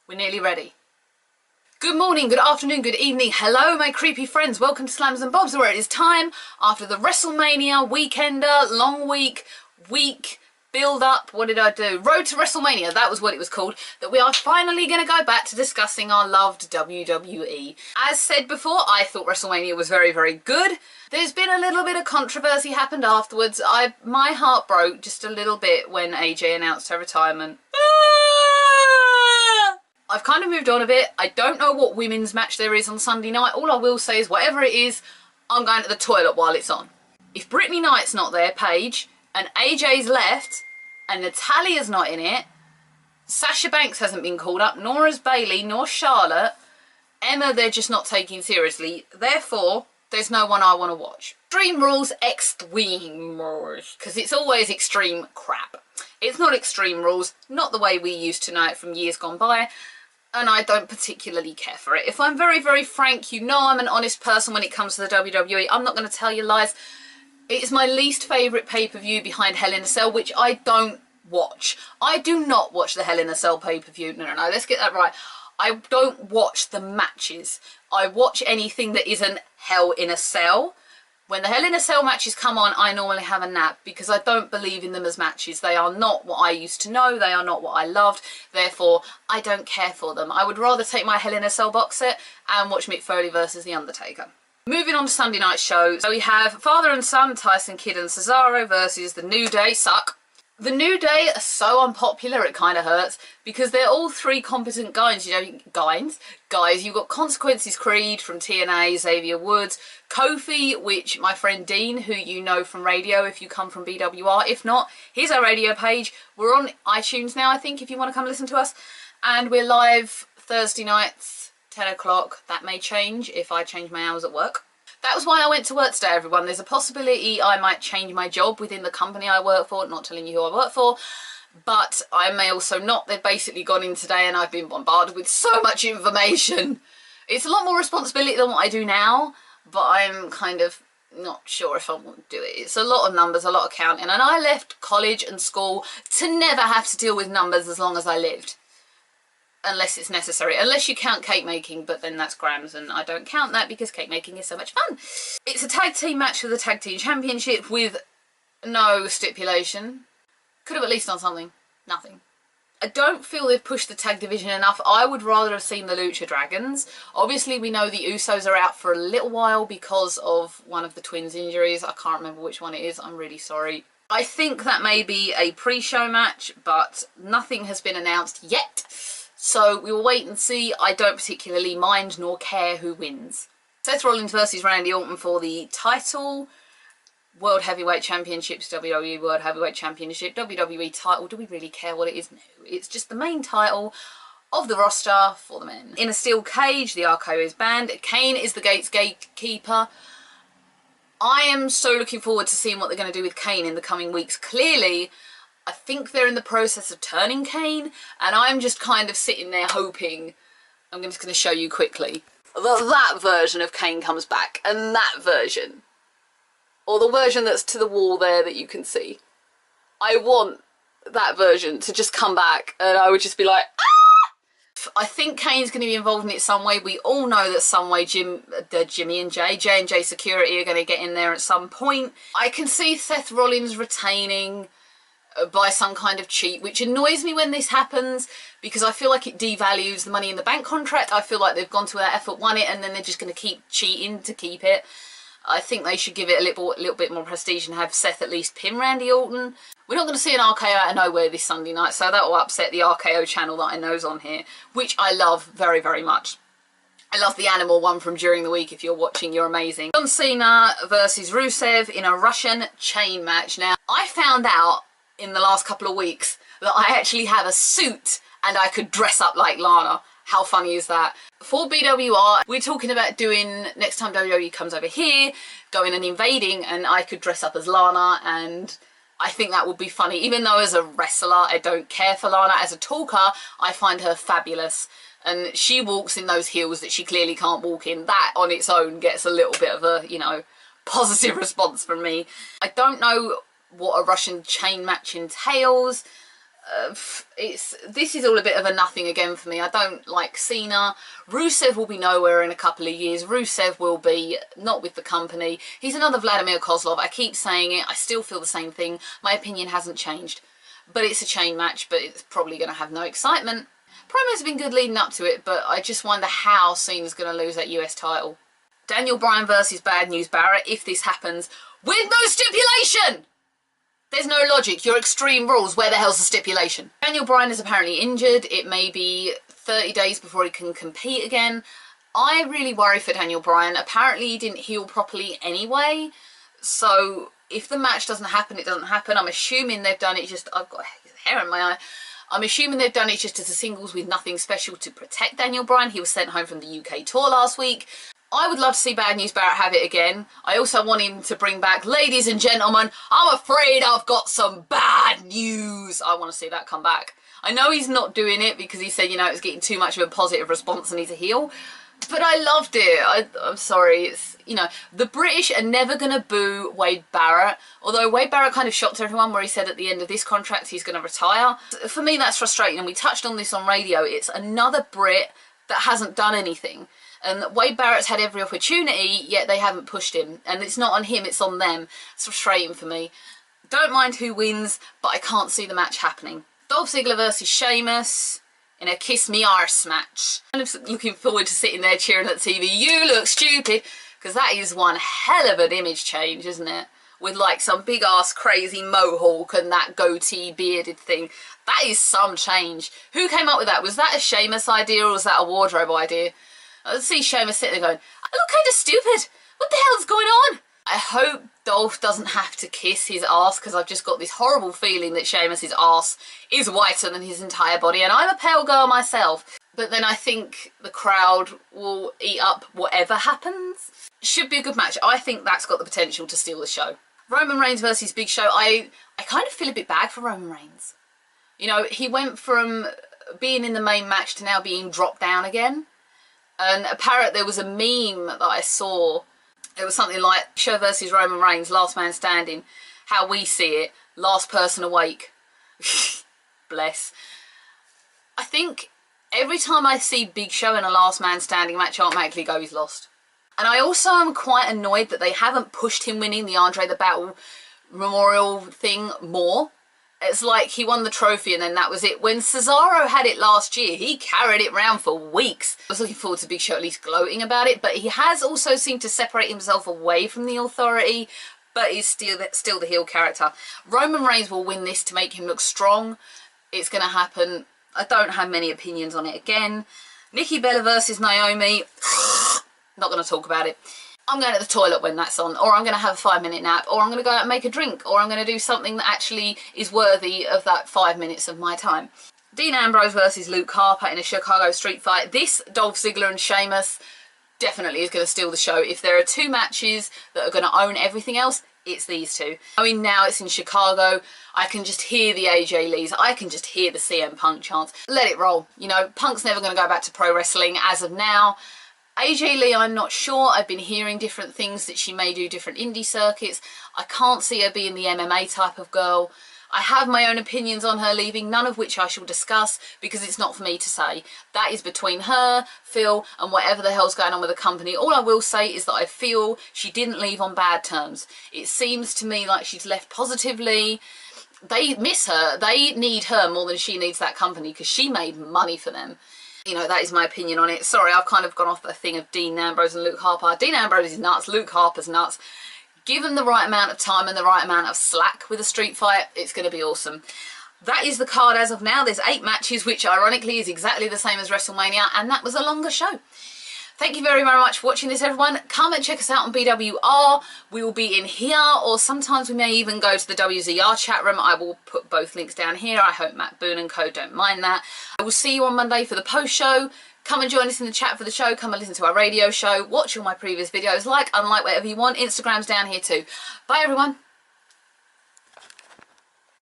We're nearly ready. Good morning, good afternoon, good evening. Hello, my creepy friends. Welcome to Slams and Bobs, where it is time after the WrestleMania weekender, long week, build up. What did I do? Road to WrestleMania, that was what it was called. That we are finally going to go back to discussing our loved WWE. As said before, I thought WrestleMania was very, very good. There's been a little bit of controversy happened afterwards. My heart broke just a little bit when AJ announced her retirement. I've kind of moved on a bit. I don't know what women's match there is on Sunday night. All I will say is whatever it is, I'm going to the toilet while it's on. If Brittany Knight's not there, Paige, and AJ's left, and Natalia's not in it, Sasha Banks hasn't been called up, nor has Bayley, nor Charlotte, Emma they're just not taking seriously. Therefore, there's no one I want to watch. Extreme Rules, because it's always extreme crap. It's not Extreme Rules, not the way we used to know it from years gone by, and I don't particularly care for it. If I'm very, very frank, you know I'm an honest person when it comes to the WWE. I'm not going to tell you lies. It's my least favourite pay-per-view behind Hell in a Cell, which I don't watch. I do not watch the Hell in a Cell pay-per-view. No, let's get that right. I don't watch the matches. I watch anything that isn't Hell in a Cell. When the Hell in a Cell matches come on, I normally have a nap because I don't believe in them as matches. They are not what I used to know. They are not what I loved. Therefore, I don't care for them. I would rather take my Hell in a Cell box set and watch Mick Foley versus The Undertaker. Moving on to Sunday night shows. So we have father and son, Tyson Kidd and Cesaro versus The New Day. Suck. The New Day are so unpopular, it kind of hurts, because they're all three competent guys, you know, guys. You've got Consequences Creed from TNA, Xavier Woods, Kofi, which my friend Dean, who you know from radio if you come from BWR, if not, here's our radio page. We're on iTunes now, I think, if you want to come listen to us, and we're live Thursday nights, 10 o'clock. That may change if I change my hours at work. That was why I went to work today, everyone. There's a possibility I might change my job within the company I work for, not telling you who I work for, but I may also not. They've basically gone in today and I've been bombarded with so much information. It's a lot more responsibility than what I do now, but I'm kind of not sure if I want to do it. It's a lot of numbers, a lot of counting, and I left college and school to never have to deal with numbers as long as I lived. Unless it's necessary. Unless you count cake making, but then that's grams, and I don't count that because cake making is so much fun. It's a tag team match for the tag team championship with no stipulation. Could have at least done something. Nothing. I don't feel they've pushed the tag division enough. I would rather have seen the Lucha Dragons. Obviously, we know the Usos are out for a little while because of one of the twins' injuries. I can't remember which one it is. I'm really sorry. I think that may be a pre-show match, but nothing has been announced yet. So we will wait and see. I don't particularly mind nor care who wins. Seth Rollins versus Randy Orton for the title. World Heavyweight Championships, WWE World Heavyweight Championship, WWE title. Do we really care what it is? No. It's just the main title of the roster for the men. In a steel cage, the RKO is banned. Kane is the gatekeeper. I am so looking forward to seeing what they're going to do with Kane in the coming weeks. Clearly, I think they're in the process of turning Kane, and I'm just kind of sitting there hoping, I'm just going to show you quickly, that version of Kane comes back, and that version, or the version that's to the wall there that you can see. I want that version to just come back, and I would just be like, ah! I think Kane's going to be involved in it some way. We all know that some way Jimmy and J&J Security are going to get in there at some point. I can see Seth Rollins retaining by some kind of cheat, which annoys me when this happens because I feel like it devalues the Money in the Bank contract. I feel like they've gone to that effort, won it, and then they're just going to keep cheating to keep it. I think they should give it a little bit more prestige and have Seth at least pin Randy Orton. We're not going to see an RKO out of nowhere this Sunday night, so that will upset the RKO channel that I know's on here, which I love very, very much. I love the animal one from during the week. If you're watching, you're amazing. John Cena versus Rusev in a Russian chain match. Now, I found out in the last couple of weeks that I actually have a suit and I could dress up like Lana. How funny is that? For BWR, we're talking about doing, next time WWE comes over here, going and invading, and I could dress up as Lana, and I think that would be funny. Even though as a wrestler, I don't care for Lana. As a talker, I find her fabulous. And she walks in those heels that she clearly can't walk in. That on its own gets a little bit of a, you know, positive response from me. I don't know what a Russian chain match entails. this is all a bit of a nothing again for me. I don't like Cena. Rusev will be nowhere in a couple of years. Rusev will be not with the company. He's another Vladimir Kozlov. I keep saying it. I still feel the same thing. My opinion hasn't changed. But it's a chain match, but it's probably going to have no excitement. Promos have been good leading up to it, but I just wonder how Cena's going to lose that US title. Daniel Bryan versus Bad News Barrett, if this happens, with no stipulation! There's no logic. Your Extreme Rules, where the hell's the stipulation? Daniel Bryan is apparently injured. It may be 30 days before he can compete again. I really worry for Daniel Bryan. Apparently he didn't heal properly anyway. So if the match doesn't happen, it doesn't happen. I'm assuming they've done it just... I've got hair in my eye. I'm assuming they've done it just as a singles with nothing special to protect Daniel Bryan. He was sent home from the UK tour last week. I would love to see Bad News Barrett have it again. I also want him to bring back, ladies and gentlemen, I'm afraid I've got some bad news. I want to see that come back. I know he's not doing it because he said, you know, it was getting too much of a positive response and he's a heel. But I loved it. I'm sorry. It's, you know, the British are never going to boo Wade Barrett. Although Wade Barrett kind of shocked everyone where he said at the end of this contract he's going to retire. For me, that's frustrating. And we touched on this on radio. It's another Brit that hasn't done anything. And Wade Barrett's had every opportunity, yet they haven't pushed him. And it's not on him, it's on them. It's frustrating for me. Don't mind who wins, but I can't see the match happening. Dolph Ziggler versus Sheamus in a Kiss Me Arse match. I'm looking forward to sitting there cheering at the TV. You look stupid! Because that is one hell of an image change, isn't it? With like some big ass crazy mohawk and that goatee bearded thing. That is some change. Who came up with that? Was that a Sheamus idea or was that a wardrobe idea? I see Sheamus sitting there going, I look kind of stupid. What the hell's going on? I hope Dolph doesn't have to kiss his arse because I've just got this horrible feeling that Sheamus's arse is whiter than his entire body. And I'm a pale girl myself. But then I think the crowd will eat up whatever happens. Should be a good match. I think that's got the potential to steal the show. Roman Reigns versus Big Show. I kind of feel a bit bad for Roman Reigns. You know, he went from being in the main match to now being dropped down again. And apparently there was a meme that I saw. It was something like Show versus Roman Reigns, last man standing. How we see it, last person awake. Bless. I think every time I see Big Show in a last man standing match, I automatically go he's lost. And I also am quite annoyed that they haven't pushed him winning the Andre the Battle Memorial thing more. It's like he won the trophy and then that was it. When Cesaro had it last year, he carried it around for weeks. I was looking forward to Big Show at least gloating about it, but he has also seemed to separate himself away from the Authority, but he's still the heel character. Roman Reigns will win this to make him look strong. It's going to happen. I don't have many opinions on it again. Nikki Bella versus Naomi. Not going to talk about it. I'm going to the toilet when that's on, or I'm going to have a 5-minute nap, or I'm going to go out and make a drink, or I'm going to do something that actually is worthy of that 5 minutes of my time. Dean Ambrose versus Luke Harper in a Chicago street fight. This Dolph Ziggler and Sheamus definitely is going to steal the show. If there are two matches that are going to own everything else, it's these two. I mean, now it's in Chicago. I can just hear the AJ Lees. I can just hear the CM Punk chants. Let it roll. You know, Punk's never going to go back to pro wrestling as of now. AJ Lee, I'm not sure. I've been hearing different things that she may do different indie circuits. I can't see her being the MMA type of girl. I have my own opinions on her leaving, none of which I shall discuss because it's not for me to say. That is between her, Phil, and whatever the hell's going on with the company. All I will say is that I feel she didn't leave on bad terms. It seems to me like she's left positively. They miss her. They need her more than she needs that company because she made money for them. You know, that is my opinion on it. Sorry, I've kind of gone off the thing of Dean Ambrose and Luke Harper. Dean Ambrose is nuts. Luke Harper's nuts. Give them the right amount of time and the right amount of slack with a street fight. It's going to be awesome. That is the card as of now. There's 8 matches, which ironically is exactly the same as WrestleMania. And that was a longer show. Thank you very, very much for watching this, everyone. Come and check us out on BWR. We will be in here, or sometimes we may even go to the WZR chat room. I will put both links down here. I hope Matt Boone and co don't mind that. I will see you on Monday for the post show. Come and join us in the chat for the show. Come and listen to our radio show. Watch all my previous videos. Like, unlike, whatever you want. Instagram's down here too. Bye, everyone.